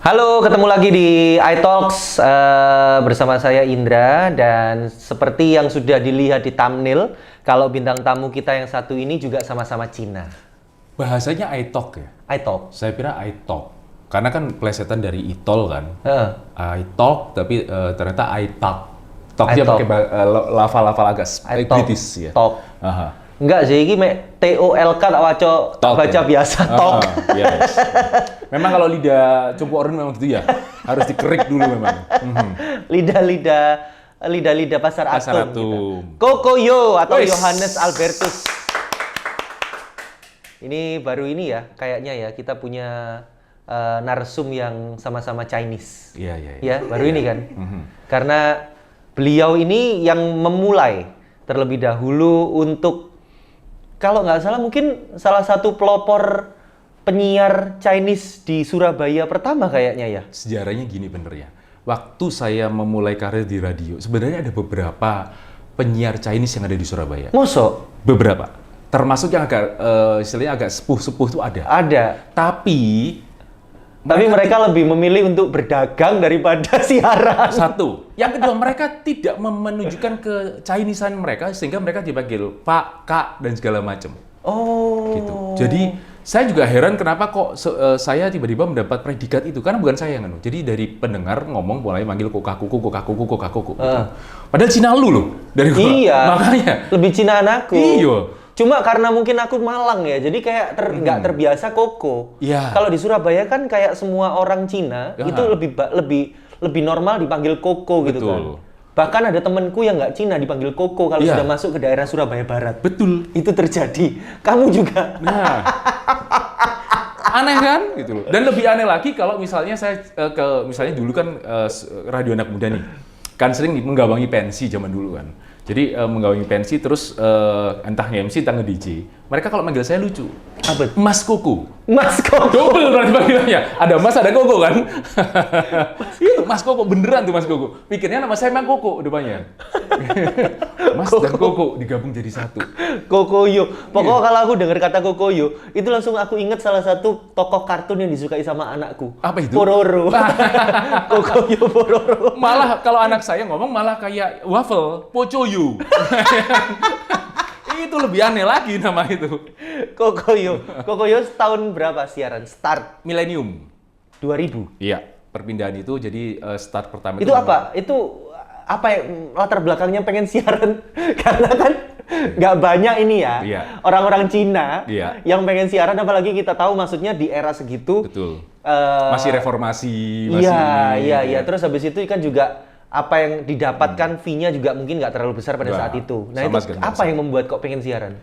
Halo, ketemu lagi di iTalks bersama saya Indra, dan seperti yang sudah dilihat di thumbnail, kalau bintang tamu kita yang satu ini juga sama-sama Cina. Bahasanya iTalk ya? iTalk. Saya kira iTalk. Karena kan plesetan dari itol kan. iTalk, tapi ternyata iTalk. Talknya pakai lafal-lafal agak British ya. Talk. Aha. Enggak sih, ini TOLK tak baca ya? biasa, talk. Yes. Memang kalau lidah Cungku Orun memang gitu ya, harus dikerik dulu memang. Lidah pasar atum. Gitu. Kokoyo atau Johannes Albertus. Ini baru ini ya, kayaknya ya kita punya narsum yang sama-sama Chinese. Iya. Ya, baru ini kan. Karena beliau ini yang memulai terlebih dahulu untuk, kalau nggak salah mungkin salah satu pelopor penyiar Chinese di Surabaya pertama kayaknya ya. Sejarahnya gini bener ya. Waktu saya memulai karir di radio, sebenarnya ada beberapa penyiar Chinese yang ada di Surabaya. Mosok? Beberapa. Termasuk yang agak, istilahnya agak sepuh-sepuh itu ada. Ada. Tapi mereka lebih memilih untuk berdagang daripada siaran. Satu. Yang kedua, mereka tidak menunjukkan ke Chinesean mereka, sehingga mereka dipanggil Pak, Kak, dan segala macam. Oh. Gitu. Jadi, saya juga heran kenapa kok saya tiba-tiba mendapat predikat itu. Karena bukan saya yang nganu. Jadi, dari pendengar ngomong mulai manggil kokakuku. Gitu. Padahal Cina lu loh. Dari gua. Iya. Makanya. Lebih Cinaan aku. Iya. Cuma karena mungkin aku Malang ya, jadi kayak nggak terbiasa koko. Iya. Kalau di Surabaya kan kayak semua orang Cina itu lebih normal dipanggil koko gitu kan. Bahkan ada temenku yang nggak Cina dipanggil koko kalau sudah masuk ke daerah Surabaya Barat. Betul. Itu terjadi. Kamu juga. Nah. Aneh kan gitu loh. Dan lebih aneh lagi kalau misalnya saya misalnya dulu kan radio anak muda nih. Kan sering menggawangi pensi zaman dulu kan. Jadi menggawangi pensi terus entah nge-MC entah nge-DJ. Mereka kalau manggil saya lucu. Apa? Mas Koko. Mas Koko. Double berarti panggilannya. Ada Mas, ada Koko kan? Itu Mas Koko, beneran tuh Mas Koko. Pikirnya nama saya emang Koko depannya. Mas Koko dan Koko digabung jadi satu. Kokoyo. Pokoknya kalau aku dengar kata Kokoyo, itu langsung aku ingat salah satu tokoh kartun yang disukai sama anakku. Apa itu? Pororo. Kokoyo Pororo. Malah kalau anak saya ngomong malah kayak waffle, Pocoyo. Itu lebih aneh lagi nama itu. Kokoyo. Kokoyo tahun berapa siaran? Start Millennium 2000. Iya, perpindahan itu jadi start pertama itu apa? Itu apa ya, latar belakangnya pengen siaran? Karena kan nggak banyak ini ya, orang-orang Cina yang pengen siaran, apalagi kita tahu maksudnya di era segitu. Betul. Masih reformasi, masih Iya. Terus habis itu kan juga apa yang didapatkan fee-nya juga mungkin nggak terlalu besar pada saat itu. Nah itu apa yang membuat kok pengen siaran?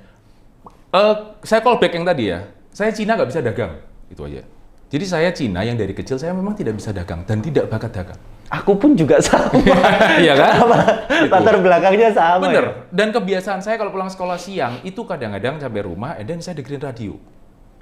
Saya callback yang tadi ya, saya Cina nggak bisa dagang, itu aja. Jadi saya Cina yang dari kecil saya memang tidak bisa dagang dan tidak bakat dagang. Aku pun juga sama. Iya kan? Latar belakangnya sama. Bener. Ya? Dan kebiasaan saya kalau pulang sekolah siang itu kadang-kadang sampai rumah, dan saya dengerin radio.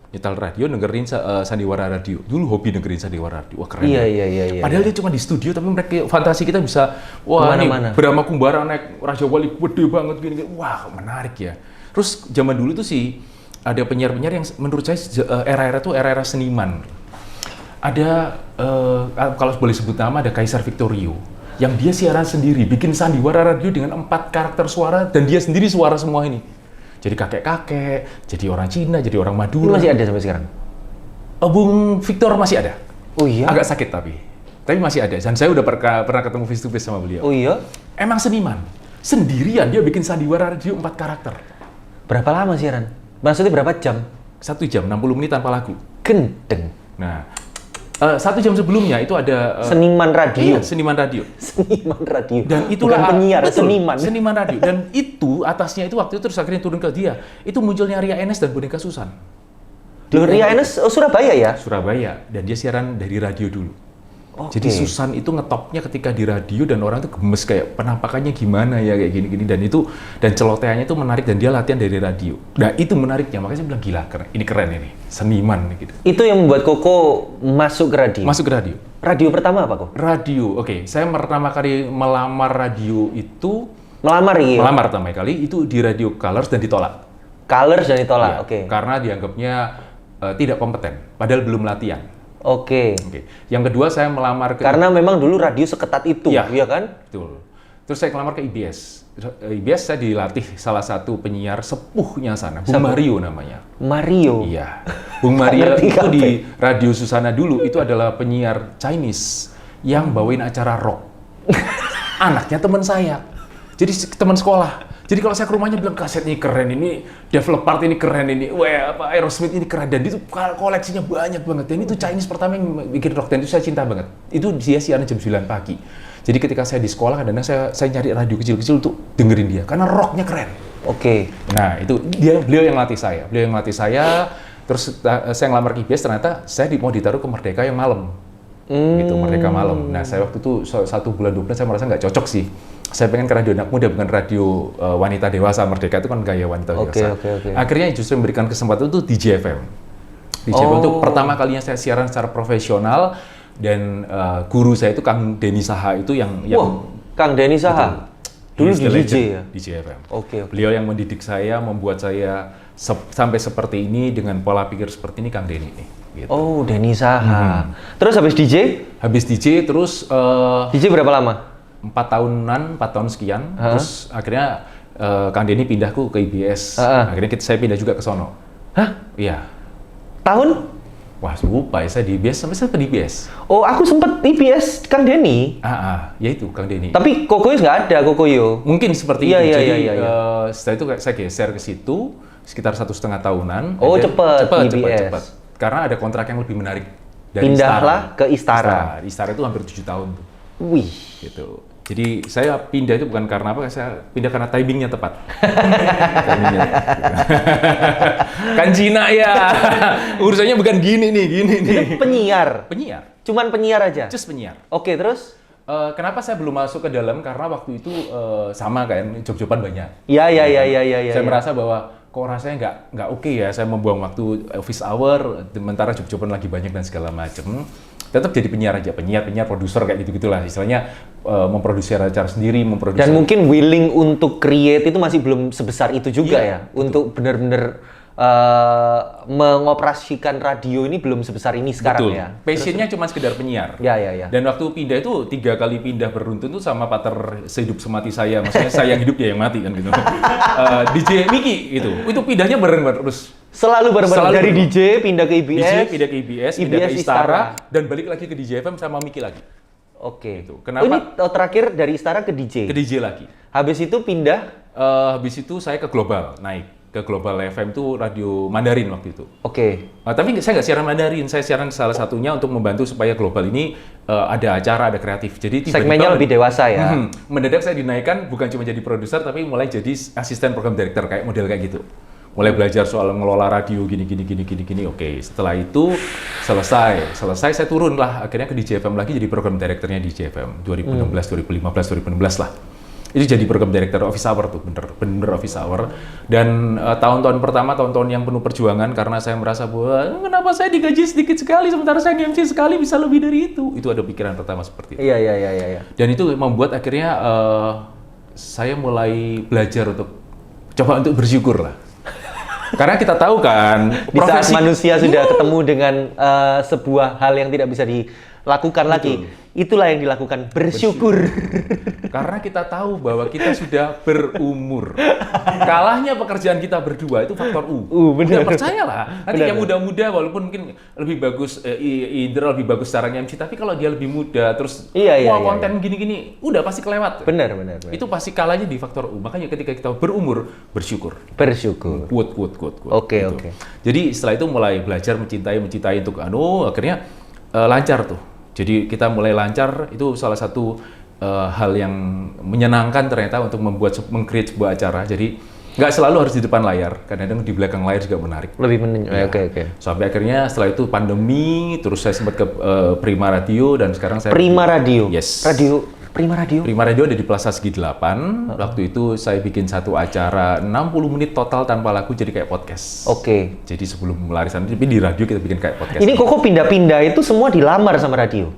Nyetel radio, dengerin sandiwara radio. Dulu hobi dengerin sandiwara radio. Wah keren. Iya. Padahal dia cuma di studio, tapi mereka fantasi kita bisa, wah ini Brahma Kumbara naik Raja Wali gede banget gini. Wah menarik ya. Terus zaman dulu tuh sih ada penyiar-penyiar yang menurut saya era-era itu era-era seniman. Ada kalau boleh sebut nama, ada Kaisar Victorio yang dia siaran sendiri, bikin sandiwara radio dengan 4 karakter suara dan dia sendiri suara semua ini. Jadi kakek-kakek, jadi orang Cina, jadi orang Madura. Ini masih ada sampai sekarang? Bung Victor masih ada. Oh iya? Agak sakit tapi masih ada. Dan saya udah pernah ketemu face to face sama beliau. Oh iya? Emang seniman. Sendirian dia bikin sandiwara radio 4 karakter. Berapa lama siaran? Maksudnya berapa jam? 1 jam, 60 menit tanpa lagu. Gendeng. Nah, 1 jam sebelumnya itu ada seniman radio. Iya, seniman radio. Seniman radio. Dan itulah bukan penyiar, seniman. Seniman radio. Dan itu atasnya itu waktu itu terus akhirnya turun ke dia. Itu munculnya Ria Enes dan Boneka Susan. Ria Enes Surabaya ya? Surabaya, dan dia siaran dari radio dulu. Okay. Jadi Susan itu ngetopnya ketika di radio dan orang tuh gemes kayak penampakannya gimana ya kayak gini-gini, dan celoteannya itu menarik dan dia latihan dari radio. Nah itu menariknya, makanya saya bilang gila keren ini seniman gitu. Itu yang membuat Koko masuk ke radio. Masuk ke radio. Radio pertama apa kok? Radio, oke. Saya pertama kali melamar radio itu melamar pertama kali itu di Radio Colors dan ditolak. Colors dan ditolak, Ya, oke. Karena dianggapnya tidak kompeten, padahal belum latihan. Oke. Yang kedua saya melamar ke... Karena memang dulu radio seketat itu, ya kan? Betul. Terus saya melamar ke IBS. IBS saya dilatih salah satu penyiar sepuhnya sana, Bung Mario namanya. Mario? Iya. Bung Mario itu di Radio Susana dulu, itu adalah penyiar Chinese yang bawain acara rock. Anaknya teman saya. Jadi teman sekolah. Jadi kalau saya ke rumahnya bilang kaset ini keren, ini Develop Part ini keren, ini Aerosmith ini keren, dan itu koleksinya banyak banget. Dan itu Chinese pertama yang bikin rock, dan itu saya cinta banget. Itu dia siaran jam 9 pagi. Jadi ketika saya di sekolah kadang-kadang saya nyari radio kecil-kecil untuk dengerin dia karena rocknya keren. Oke. Nah itu beliau yang latih saya. Terus saya ngelamar ke IBS, ternyata saya mau ditaruh ke Merdeka yang malam. Gitu, Merdeka malam. Nah saya waktu itu 1 bulan 2 bulan saya merasa nggak cocok sih. Saya pengen ke radio anak muda, bukan radio wanita dewasa. Merdeka itu kan gaya wanita dewasa. Okay. Akhirnya justru memberikan kesempatan itu di JFM. Di JFM itu pertama kalinya saya siaran secara profesional, dan guru saya itu Kang Denny Saha itu yang Kang Denny Saha dulu di DJ ya? Di JFM. Oke. Beliau yang mendidik saya, membuat saya sampai seperti ini dengan pola pikir seperti ini, Kang Denny nih. Gitu. Oh, Denny Saha. Terus habis DJ? Habis DJ terus DJ berapa lama? 4 tahun sekian. Terus akhirnya Kang Denny pindahku ke IBS. Akhirnya saya pindah juga ke sono. Hah? Iya. Tahun? Wah, lupa ya, saya di IBS sampai saya di IBS. Oh, aku sempet IBS Kang Denny. Ya itu Kang Denny. Tapi Kokoyo nggak ada, Kokoyo. Mungkin seperti itu. Iya. Setelah itu saya geser ke situ sekitar 1,5 tahunan. Oh, cepet. Karena ada kontrak yang lebih menarik dari Pindahlah ke Istara. Istara itu hampir 7 tahun tuh. Wih. Gitu. Jadi saya pindah itu bukan karena apa, saya pindah karena timingnya tepat. Kan Cina ya, urusannya bukan gini nih. Itu penyiar? Penyiar. Cuman penyiar aja? Just penyiar. Oke, terus? Kenapa saya belum masuk ke dalam, karena waktu itu sama kan, job-joban banyak. Iya. Saya merasa bahwa kok rasanya nggak oke ya, saya membuang waktu office hour, sementara job-joban lagi banyak dan segala macam. Tetap jadi penyiar aja, penyiar, produser kayak gitu-gitulah istilahnya, memproduksi acara sendiri, memproduksi. Dan mungkin willing untuk create itu masih belum sebesar itu juga ya, betul. Untuk benar-benar mengoperasikan radio ini belum sebesar ini sekarang. Betul. Ya. Passionnya cuma sekedar penyiar. Ya. Dan waktu pindah itu 3 kali pindah beruntun tuh sama partner sehidup semati saya, maksudnya saya yang hidup dia yang mati kan gitu. DJ Miki gitu, itu pindahnya bareng-bareng terus. Selalu bareng-bareng dari DJ pindah ke IBS, pindah ke Istara, dan balik lagi ke DJ FM sama Miki lagi. Oke. Gitu. Kenapa? Ini terakhir dari Istara ke DJ. Ke DJ lagi. Habis itu pindah? Habis itu saya ke Global, naik ke Global FM itu radio Mandarin waktu itu. Oke. Tapi saya nggak siaran Mandarin, saya siaran salah satunya untuk membantu supaya Global ini ada acara, ada kreatif. Jadi segmennya lebih dewasa ya. Mendadak saya dinaikkan bukan cuma jadi produser, tapi mulai jadi asisten program director kayak model kayak gitu. Mulai belajar soal mengelola radio gini. Oke, setelah itu selesai saya turun lah akhirnya ke DJFM lagi jadi program directornya DJFM 2016, 2015, 2016 lah. Itu jadi program director office hour tuh, bener office hour. Dan tahun-tahun pertama, tahun-tahun yang penuh perjuangan karena saya merasa bahwa kenapa saya digaji sedikit sekali sementara saya MC sekali bisa lebih dari itu. Itu ada pikiran pertama seperti itu. Iya. Dan itu membuat akhirnya saya mulai belajar untuk coba untuk bersyukur lah. Karena kita tahu kan, di saat manusia sudah ketemu dengan sebuah hal yang tidak bisa dilakukan lagi, itulah yang dilakukan, bersyukur. Karena kita tahu bahwa kita sudah berumur. Kalahnya pekerjaan kita berdua itu faktor U. Benar. Percayalah. Nanti yang muda-muda walaupun mungkin lebih bagus, Indra lebih bagus secara MC, tapi kalau dia lebih muda terus konten gini-gini, udah pasti kelewat. Benar. Itu pasti kalahnya di faktor U. Makanya ketika kita berumur, bersyukur. Quote. Oke. Jadi setelah itu mulai belajar mencintai untuk akhirnya lancar tuh. Jadi kita mulai lancar, itu salah satu hal yang menyenangkan ternyata untuk meng-create sebuah acara. Jadi nggak selalu harus di depan layar, kadang-kadang di belakang layar juga menarik. Oke. Sampai akhirnya setelah itu pandemi, terus saya sempat ke Prima Radio dan sekarang saya Prima Radio. Yes. Prima Radio ada di Plaza Segi 8. Waktu itu saya bikin satu acara 60 menit total tanpa lagu jadi kayak podcast. Oke. Jadi sebelum melarisan tapi di radio kita bikin kayak podcast. Ini kok pindah-pindah itu semua dilamar sama radio?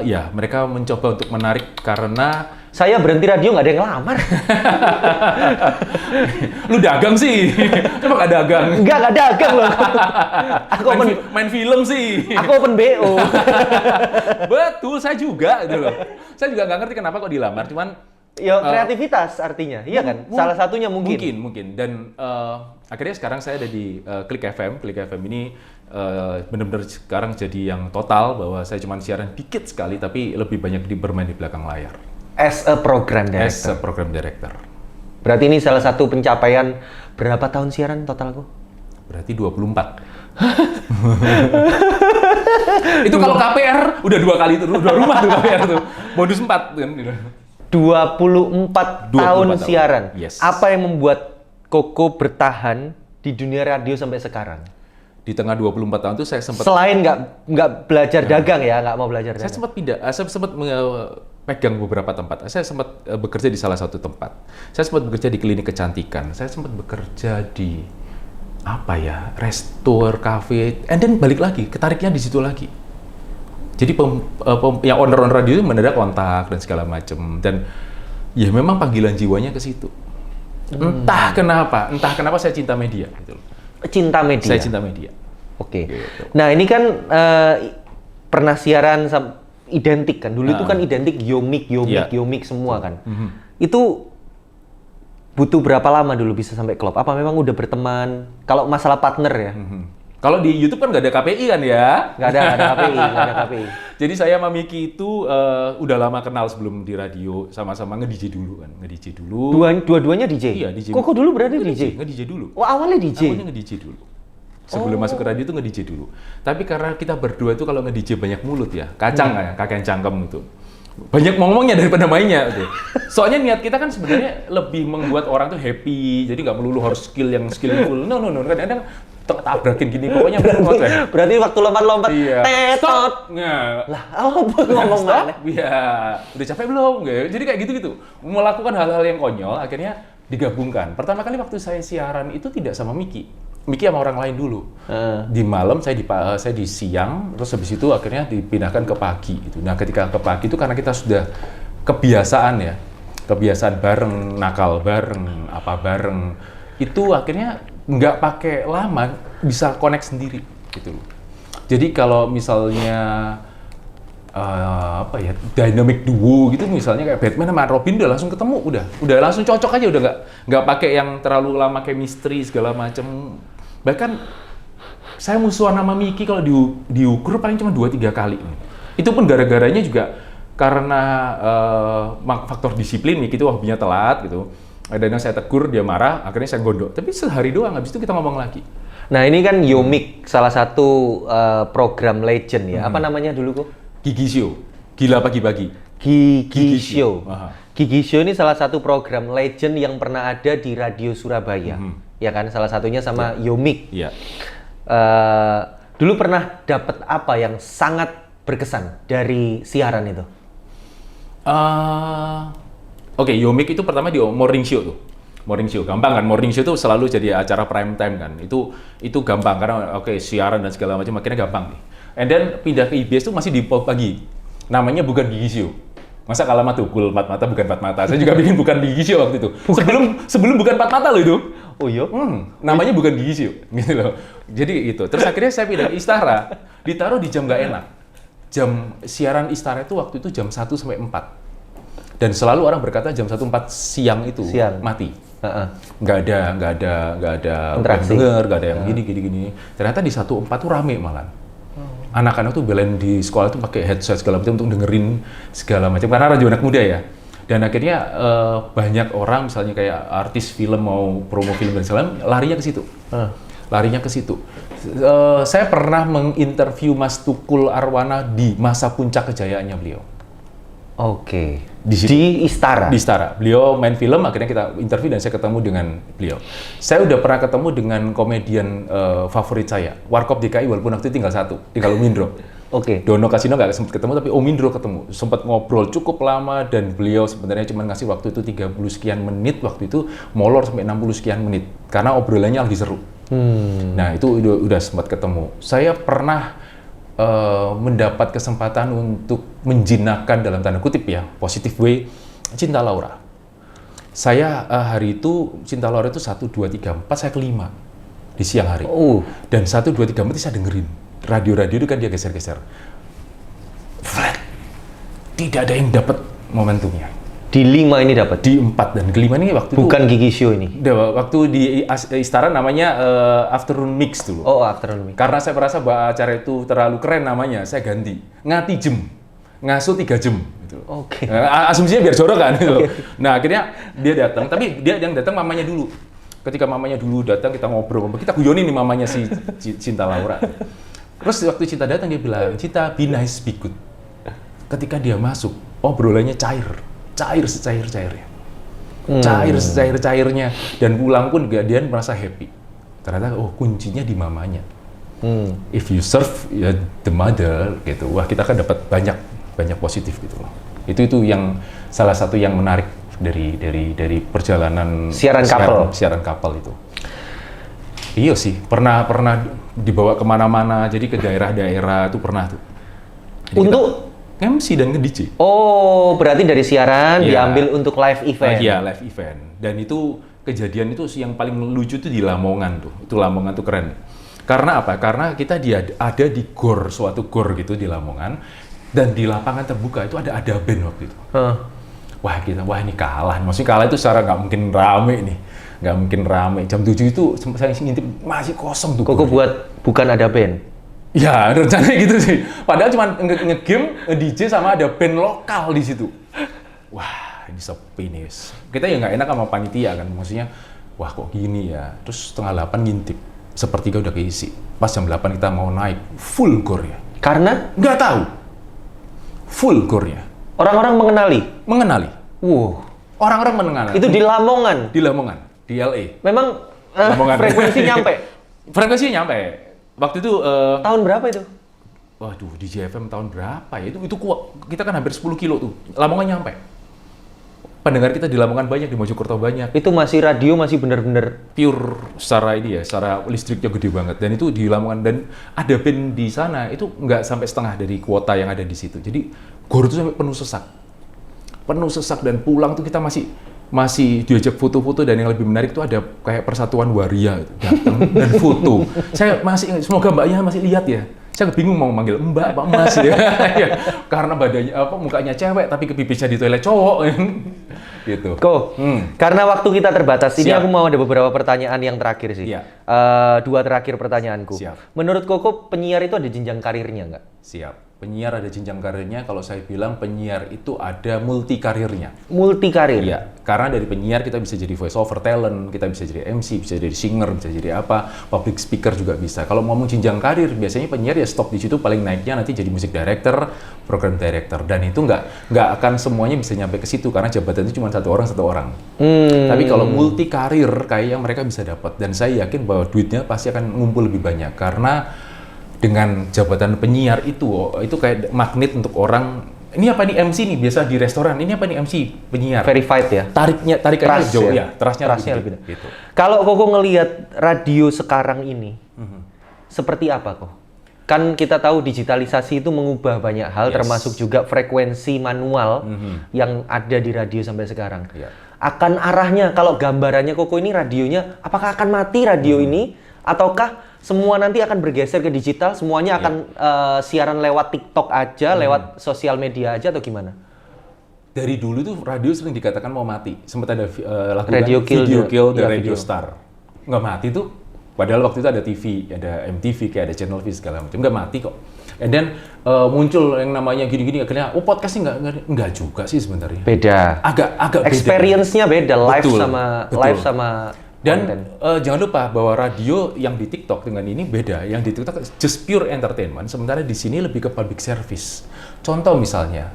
Ya, mereka mencoba untuk menarik karena Saya berhenti radio nggak ada yang ngelamar. Lu dagang sih. Coba nggak dagang. Nggak dagang loh. Aku main film sih. Aku open BO. Betul, saya juga gitu loh. Saya juga nggak ngerti kenapa kok dilamar, cuman ya kreativitas artinya, iya kan? Salah satunya mungkin. Dan akhirnya sekarang saya ada di Klik FM. Klik FM ini benar-benar sekarang jadi yang total, bahwa saya cuma siaran dikit sekali, tapi lebih banyak bermain di belakang layar. As a program director. Berarti ini salah satu pencapaian berapa tahun siaran totalku? Berarti 24. Itu kalau KPR udah 2 kali itu, 2 rumah tuh KPR tuh. Bonus 4 kan. 24 tahun siaran. Yes. Apa yang membuat Koko bertahan di dunia radio sampai sekarang? Di tengah 24 tahun itu saya sempat, selain nggak belajar dagang ya, nggak mau belajar dagang. Saya sempat pegang beberapa tempat. Saya sempat bekerja di salah satu tempat. Saya sempat bekerja di klinik kecantikan. Saya sempat bekerja di restoran, cafe, and then balik lagi, ketariknya di situ lagi. Jadi yang owner radio itu mendadak kontak dan segala macam, dan ya memang panggilan jiwanya ke situ. Entah kenapa saya cinta media gitu. Cinta media. Saya cinta media. Oke. Gitu. Nah, ini kan pernah siaran identik kan. Dulu itu kan identik Yomik semua kan. Itu butuh berapa lama dulu bisa sampai klop? Apa memang udah berteman? Kalau masalah partner ya? Kalau di YouTube kan nggak ada KPI kan ya? Nggak ada KPI. Jadi saya sama Miki itu udah lama kenal sebelum di radio, sama-sama nge-DJ dulu kan, Dua-duanya DJ? Iya, DJ. Koko dulu berarti DJ? Nge-DJ dulu. Oh, awalnya DJ? Awalnya nge-DJ dulu. Sebelum masuk ke radio itu nge-DJ dulu. Tapi karena kita berdua itu kalau nge-DJ banyak mulut ya, kacang ya, kakek cangkem itu. Banyak ngomongnya daripada mainnya gitu. Soalnya niat kita kan sebenarnya lebih membuat orang tuh happy, jadi nggak melulu harus skillful. No. Kadang-kadang tabrakin gini, pokoknya berarti waktu lompat-lompat, stop! Nah. Lah, apa ngomong mana? Iya, udah capek belum? Jadi kayak gitu-gitu. Melakukan hal-hal yang konyol, akhirnya digabungkan. Pertama kali waktu saya siaran itu tidak sama Miki sama orang lain dulu. Di malam saya di siang, terus habis itu akhirnya dipindahkan ke pagi gitu. Nah, ketika ke pagi itu karena kita sudah kebiasaan bareng, nakal bareng, apa bareng, itu akhirnya nggak pakai lama bisa connect sendiri gitu loh. Jadi kalau misalnya dynamic duo gitu, misalnya kayak Batman sama Robin udah langsung ketemu, udah langsung cocok aja, udah nggak pakai yang terlalu lama chemistry segala macam. Bahkan saya musuhan sama Miki kalau diukur paling cuma 2-3 kali. Itu pun gara-garanya juga karena faktor disiplin. Miki itu hobinya telat gitu. Dan saya tegur, dia marah, akhirnya saya gondok. Tapi sehari doang, habis itu kita ngomong lagi. Nah, ini kan Yomik, salah satu program legend ya. Apa namanya dulu kok? Gigi Show. Gila pagi-pagi. Gigi Show. Gigi Show ini salah satu program legend yang pernah ada di Radio Surabaya. Ya kan, salah satunya sama Yomik. Iya. Dulu pernah dapat apa yang sangat berkesan dari siaran itu? Oke, Yomik itu pertama di morning show tuh. Morning show gampang kan, morning show itu selalu jadi acara prime time kan. Itu gampang karena siaran dan segala macam akhirnya gampang nih. And then pindah ke IBS itu masih di pagi. Namanya bukan Gigi Show. Masa alamat tuh, Kul 4 Mata bukan 4 Mata. Saya juga bikin bukan Gigi Show waktu itu. Sebelum bukan 4 Mata loh itu. Oh iya? Namanya bukan Gigi Show gitu loh. Jadi itu. Terus akhirnya saya pindah ke Istara, ditaruh di jam nggak enak. Jam siaran Istara itu waktu itu jam 1 sampai 4. Dan selalu orang berkata jam 1-4 siang itu mati. Nggak ada pendengar, nggak ada yang gini. Ternyata di 1-4 tuh rame malah. Anak-anak tuh belain di sekolah tuh pakai headset segala macam untuk dengerin segala macam karena radio anak muda ya. Dan akhirnya banyak orang misalnya kayak artis film mau promo film dan segala macam larinya ke situ. Saya pernah menginterview Mas Tukul Arwana di masa puncak kejayaannya beliau. Oke. Di Istara? Di Istara. Beliau main film, akhirnya kita interview dan saya ketemu dengan beliau. Saya udah pernah ketemu dengan komedian favorit saya, Warkop DKI, walaupun waktu itu tinggal Omindro. Oke. Dono Kasino nggak sempat ketemu, tapi Omindro ketemu. Sempat ngobrol cukup lama dan beliau sebenarnya cuma ngasih waktu itu 30 sekian menit, waktu itu molor sampai 60 sekian menit. Karena obrolannya lagi seru. Nah, itu udah sempat ketemu. Saya pernah mendapat kesempatan untuk menjinakkan dalam tanda kutip ya, positive way, Cinta Laura. Saya hari itu Cinta Laura itu 1, 2, 3, 4, saya kelima di siang hari. Dan 1, 2, 3, 4 saya dengerin. Radio-radio itu kan dia geser-geser. Flat. Tidak ada yang dapat momentumnya. Di 5 ini dapat? Di 4 dan kelima ini waktu bukan Gigi Show ini? Waktu di Istana namanya Afternoon Mix dulu. Oh, Afternoon Mix. Karena saya merasa bahwa acara itu terlalu keren namanya, saya ganti. Ngati Jem. Ngasuh 3 jam. Gitu. Oke. Asumsinya biar jorok kan. Gitu. Nah akhirnya dia datang, tapi dia yang datang mamanya dulu. Ketika mamanya dulu datang, kita ngobrol, kita guyonin nih mamanya si Cinta Laura. Terus waktu Cinta datang dia bilang, Cinta be nice, be good. Ketika dia masuk, obrolannya cair secair-cairnya. Cair secair-cairnya. Dan pulang pun dia merasa happy. Ternyata kuncinya di mamanya. If you serve the mother, gitu, wah kita akan dapat banyak positif gitu loh. Itu yang salah satu yang menarik dari perjalanan siaran couple itu. Iya sih, pernah dibawa kemana-mana, jadi ke daerah-daerah itu pernah tuh. Jadi untuk MC dan nge-DJ. Oh, berarti dari siaran diambil untuk live event. Iya, live event. Dan itu kejadian itu yang paling lucu tuh di Lamongan tuh. Itu Lamongan tuh keren. Karena apa? Karena kita ada di suatu gor gitu di Lamongan, dan di lapangan terbuka itu ada band waktu itu. Wah ini kalah. Maksudnya kalah itu secara nggak mungkin rame nih. Nggak mungkin rame. Jam 7 itu saya ngintip masih kosong tuh. Kok buat bukan ada band? Ya, rencananya gitu sih. Padahal cuma nge-game, nge-DJ sama ada band lokal di situ. Wah, ini sepi nih. Kita ya nggak enak sama panitia kan. Maksudnya, wah kok gini ya. Terus 7:30 ngintip. Sepertiga udah keisi. Pas jam 8 kita mau naik, full gore-nya. Karena? Nggak tahu. Full gore-nya. Orang-orang mengenali? Mengenali. Orang-orang mengenali. Itu di Lamongan? Di Lamongan, di LA. Memang frekuensi nyampe? Frekuensinya nyampe. Waktu itu... tahun berapa itu? Waduh, di JFM tahun berapa ya? Itu kita kan hampir 10 kilo tuh. Lamongan nyampe. Pendengar kita di Lamongan banyak, di Mojokerto banyak. Itu masih radio, masih bener-bener pure secara ini ya, secara listriknya gede banget. Dan itu di Lamongan, dan ada band di sana, itu nggak sampai setengah dari kuota yang ada di situ. Jadi, gor itu sampai penuh sesak. Penuh sesak, dan pulang tuh kita masih diajak foto-foto, dan yang lebih menarik itu ada kayak Persatuan Waria datang dan foto. Saya masih semoga mbaknya masih lihat ya. Saya bingung mau manggil mbak apa mas ya. Karena badannya mukanya cewek tapi kepipisnya di toilet cowok gitu. Karena waktu kita terbatas, ini aku mau ada beberapa pertanyaan yang terakhir sih. Dua terakhir pertanyaanku. Menurut Koko, penyiar itu ada jenjang karirnya nggak? Siap. Penyiar ada jenjang karirnya. Kalau saya bilang penyiar itu ada multi karirnya. Multi karir? Iya. Karena dari penyiar kita bisa jadi voice over talent, kita bisa jadi MC, bisa jadi singer, bisa jadi apa, public speaker juga bisa. Kalau ngomong jenjang karir, biasanya penyiar ya stop di situ, paling naiknya nanti jadi music director, program director, dan itu nggak akan semuanya bisa nyampe ke situ karena jabatan itu cuma satu orang. Tapi kalau multi karir kayaknya mereka bisa dapat, dan saya yakin bahwa duitnya pasti akan ngumpul lebih banyak karena dengan jabatan penyiar itu kayak magnet untuk orang. Ini apa nih MC nih, biasa di restoran, ini apa nih MC penyiar? Verified ya? Tariknya jauh ya, trustnya lebih gitu. Kalau Koko ngelihat radio sekarang ini, seperti apa kok? Kan kita tahu digitalisasi itu mengubah banyak hal, termasuk juga frekuensi manual yang ada di radio sampai sekarang. Akan arahnya, kalau gambarannya Koko ini radionya, apakah akan mati radio ini? Ataukah semua nanti akan bergeser ke digital, semuanya akan siaran lewat TikTok aja, lewat sosial media aja, atau gimana? Dari dulu tuh radio sering dikatakan mau mati. Sempat ada lagu Radio Kill dan Radio Star. Nggak mati tuh. Padahal waktu itu ada TV, ada MTV, kayak ada Channel V segala macam. Nggak mati kok. And then muncul yang namanya gini-gini, akhirnya podcast sih nggak juga sih sebenarnya. Beda. Agak beda. Experience-nya beda, live sama dan jangan lupa bahwa radio yang di TikTok dengan ini beda. Yang di TikTok just pure entertainment, sementara di sini lebih ke public service. Contoh misalnya,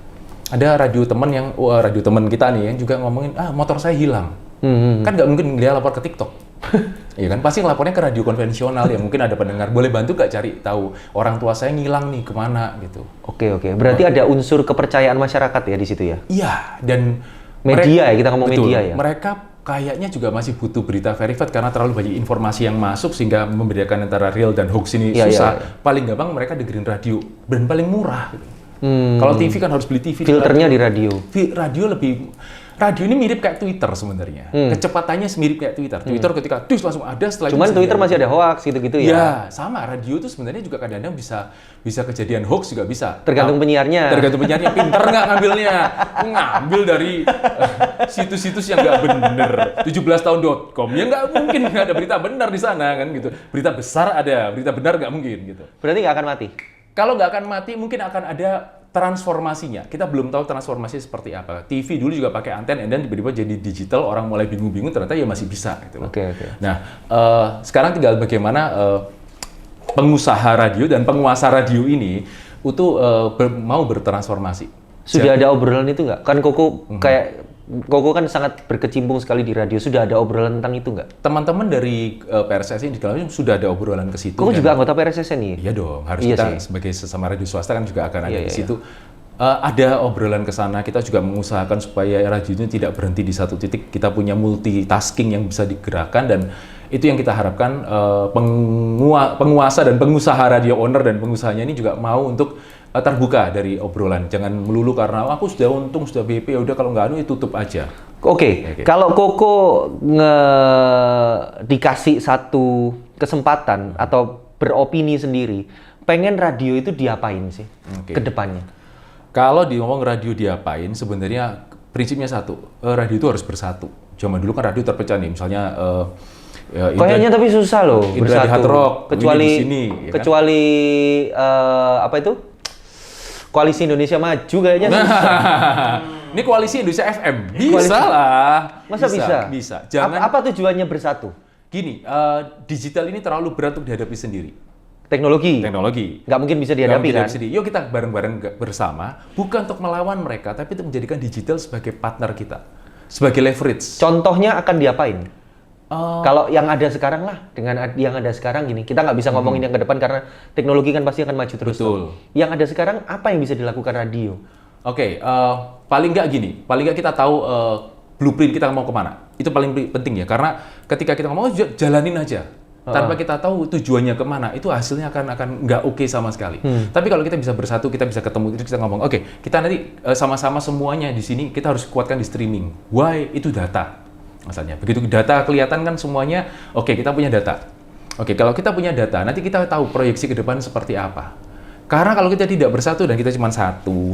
ada radio teman kita nih yang juga ngomongin, motor saya hilang. Kan nggak mungkin dia lapor ke TikTok. Iya kan, pasti ngelapornya ke radio konvensional ya. Mungkin ada pendengar, boleh bantu nggak cari tahu orang tua saya ngilang nih kemana gitu. Oke. Berarti ada unsur kepercayaan masyarakat ya di situ ya? Iya, dan media ya, kita ngomong media ya? Mereka kayaknya juga masih butuh berita verified karena terlalu banyak informasi yang masuk sehingga membedakan antara real dan hoax ini susah. Paling gampang mereka dengerin radio dan paling murah. Kalau TV kan harus beli TV. Filternya di radio. Radio lebih radio ini mirip kayak Twitter sebenarnya. Kecepatannya mirip kayak Twitter. Twitter ketika dus langsung ada, setelah cuman itu Twitter masih ada hoax gitu-gitu ya. Ya, sama. Radio itu sebenarnya juga kadang-kadang bisa kejadian hoax juga bisa. Tergantung penyiarnya. Tergantung penyiarnya. Pinter nggak ngambilnya? Ngambil dari situs-situs yang nggak bener. 17tahun.com. Ya nggak mungkin nggak ada berita benar di sana kan gitu. Berita besar ada, berita benar nggak mungkin gitu. Berarti nggak akan mati? Kalau nggak akan mati, mungkin akan ada transformasinya. Kita belum tahu transformasi seperti apa. TV dulu juga pakai anten, dan tiba-tiba jadi digital, orang mulai bingung-bingung, ternyata ya masih bisa. Gitu. Oke. Nah, sekarang tinggal bagaimana pengusaha radio dan penguasa radio ini itu mau bertransformasi. Sudah ada obrolan itu nggak? Kan Koko kan sangat berkecimpung sekali di radio. Sudah ada obrolan tentang itu nggak? Teman-teman dari PRSSI di dalamnya sudah ada obrolan ke situ. Koko juga anggota PRSSI nih? Iya dong, harus kita sebagai sesama radio swasta kan juga akan ada di situ. Ada obrolan ke sana, kita juga mengusahakan supaya radio ini tidak berhenti di satu titik. Kita punya multitasking yang bisa digerakkan, dan itu yang kita harapkan penguasa dan pengusaha radio owner dan pengusahanya ini juga mau untuk terbuka dari obrolan. Jangan melulu karena aku sudah untung, sudah BP, ya udah kalau nggak tutup aja. Oke. Kalau Koko dikasih satu kesempatan atau beropini sendiri, pengen radio itu diapain sih ke depannya? Kalau ngomong radio diapain, sebenarnya prinsipnya satu, radio itu harus bersatu. Zaman dulu kan radio terpecah nih, misalnya kayaknya tapi susah loh Indra bersatu. Hard Rock, kecuali apa itu? Koalisi Indonesia Maju kayaknya susah. Ini Koalisi Indonesia FM. Bisa lah. Masa bisa? Bisa. Jangan. Apa tujuannya bersatu? Gini, digital ini terlalu berat untuk dihadapi sendiri. Teknologi. Nggak mungkin bisa dihadapi kan? Yuk kita bareng-bareng bersama, bukan untuk melawan mereka, tapi untuk menjadikan digital sebagai partner kita, sebagai leverage. Contohnya akan diapain? Kalau yang ada sekarang lah, dengan yang ada sekarang gini, kita nggak bisa ngomongin yang ke depan karena teknologi kan pasti akan maju terus. Betul. Yang ada sekarang, apa yang bisa dilakukan radio? Oke, paling nggak kita tahu blueprint kita mau kemana. Itu paling penting ya, karena ketika kita ngomong jalanin aja. Tanpa kita tahu tujuannya kemana, itu hasilnya akan nggak oke sama sekali. Tapi kalau kita bisa bersatu, kita bisa ketemu, kita ngomong, oke, kita nanti sama-sama semuanya di sini, kita harus kuatkan di streaming. Why? Itu data. Misalnya, begitu data kelihatan kan semuanya, oke, kita punya data. Oke, kalau kita punya data, nanti kita tahu proyeksi ke depan seperti apa. Karena kalau kita tidak bersatu dan kita cuma satu,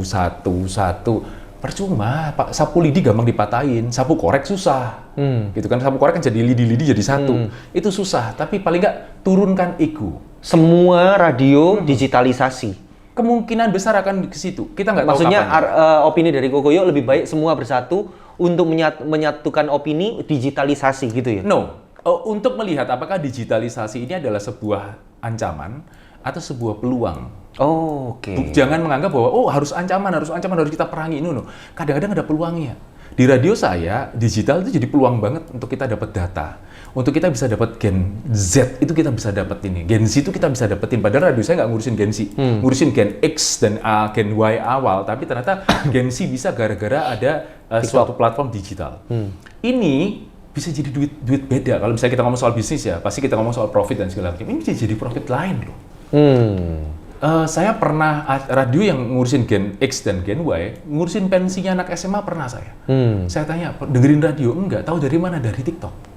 percuma. Sapu lidi gampang dipatahin, sapu korek susah. Gitu kan, sapu korek kan jadi lidi-lidi jadi satu. Itu susah, tapi paling nggak turunkan ego. Semua radio digitalisasi. Kemungkinan besar akan ke situ. Kita nggak tahu. Maksudnya opini dari Kokoyo lebih baik semua bersatu untuk menyatukan opini digitalisasi gitu ya? No. Untuk melihat apakah digitalisasi ini adalah sebuah ancaman atau sebuah peluang. Oke. Jangan menganggap bahwa harus ancaman, harus kita perangi. No. Kadang-kadang ada peluangnya. Di radio saya, digital itu jadi peluang banget untuk kita dapat data. Untuk kita bisa dapat Gen Z, itu kita bisa dapat ini. Gen Z itu kita bisa dapetin. Padahal radio saya nggak ngurusin Gen Z. Ngurusin Gen X dan Gen Y awal. Tapi ternyata Gen Z bisa gara-gara ada suatu platform digital. Ini bisa jadi duit beda. Kalau misalnya kita ngomong soal bisnis ya, pasti kita ngomong soal profit dan segala macam. Ini bisa jadi profit lain loh. Saya pernah radio yang ngurusin Gen X dan Gen Y, ngurusin pensinya anak SMA pernah saya. Saya tanya, dengerin radio? Enggak, tahu dari mana? Dari TikTok.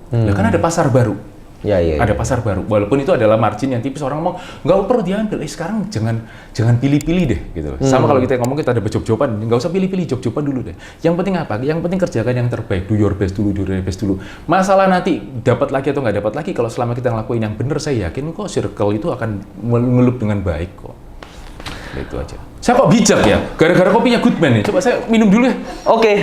Ya kan ada pasar baru. Ya. Ada pasar baru. Walaupun itu adalah margin yang tipis, orang ngomong nggak perlu diambil. Sekarang jangan pilih-pilih deh gitu. Sama kalau kita ngomong kita ada job-joban, nggak usah pilih-pilih, job-joban dulu deh. Yang penting apa? Yang penting kerjakan yang terbaik. Do your best dulu. Masalah nanti dapat lagi atau nggak dapat lagi, kalau selama kita ngelakuin yang benar, saya yakin kok circle itu akan ngelup dengan baik kok. Itu aja. Saya kok bijak ya? Gara-gara kopinya Goodman nih. Coba saya minum dulu ya. Oke.